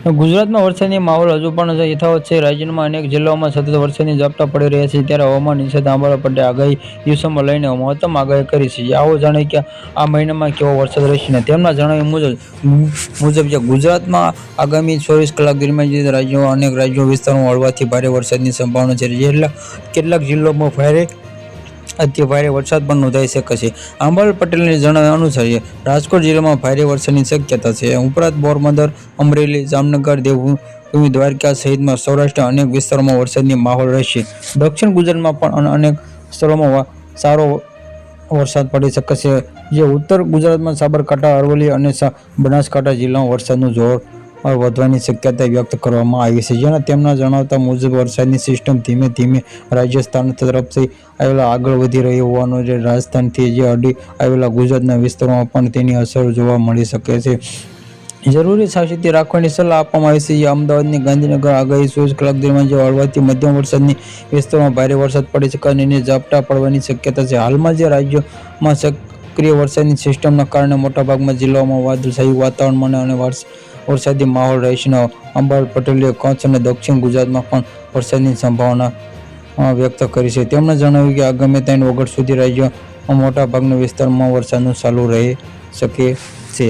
ગુજરાતમાં વરસાદની માહોલ હજુ પણ યથાવત છે। રાજ્યમાં અનેક જિલ્લાઓમાં સતત વરસાદની ઝાપટા પડી રહ્યા છે, ત્યારે હવામાન નિષ્ણાત આંબા પટેલે આગાહી દિવસોમાં લઈને મહત્તમ આગાહી કરી છે। આવો જાણીએ કે આ મહિનામાં કેવો વરસાદ રહેશે। તેમના જણાવ્યા મુજબ ગુજરાતમાં આગામી 24 કલાક દરમિયાન રાજ્યોમાં અનેક વિસ્તારોમાં હળવાથી ભારે વરસાદની સંભાવના છે। કેટલાક જિલ્લાઓમાં ભારે અતિ ભારે વરસાદ પણ નોંધાઈ શકે છે। આંબાલાલ પટેલના જણાવ્યા અનુસાર રાજકોટ જિલ્લામાં ભારે વરસાદની શક્યતા છે। ઉપરાંત પોરબંદર, અમરેલી, જામનગર, દેવભૂમિ દ્વારકા સહિતમાં સૌરાષ્ટ્રના અનેક વિસ્તારોમાં વરસાદની માહોલ રહેશે। દક્ષિણ ગુજરાતમાં પણ અનેક સ્થળોમાં સારો વરસાદ પડી શકે છે, જે ઉત્તર ગુજરાતમાં સાબરકાંઠા, અરવલ્લી અને બનાસકાંઠા જિલ્લામાં વરસાદનું જોર વધવાની શક્યતા વ્યક્ત કરવામાં આવી છે। તેમના જણાવ્યા મુજબ વરસાદની સિસ્ટમ ધીમે ધીમે રાજસ્થાન તરફથી આગળ વધી રહી હોવાનું રાજસ્થાનથી અડી આવેલા ગુજરાતના વિસ્તારોમાં પણ તેની અસર જોવા મળી શકે છે। જરૂરી સાવચેતી રાખવાની સલાહ આપવામાં આવી છે। અમદાવાદ, ગાંધીનગર આગાહી 24 કલાક દરમિયાન હળવાથી મધ્યમ વરસાદની વિસ્તારોમાં ભારે વરસાદ પડી શકે અને ઝાપટા પડવાની શક્યતા છે। હાલમાં રાજ્યમાં સક્રિય વરસાદની સિસ્ટમના કારણે મોટાભાગના જિલ્લાઓમાં વાદળછાયું વાતાવરણ અને વરસાદી માહોલ રહેશે। આંબાલાલ પટેલે કચ્છ અને દક્ષિણ ગુજરાતમાં પણ વરસાદની સંભાવના વ્યક્ત કરી છે। તેમણે જણાવ્યું કે આગામી 3 ઓગસ્ટ સુધી રાજ્યના મોટાભાગના વિસ્તારોમાં વરસાદ ચાલુ રહી શકે છે।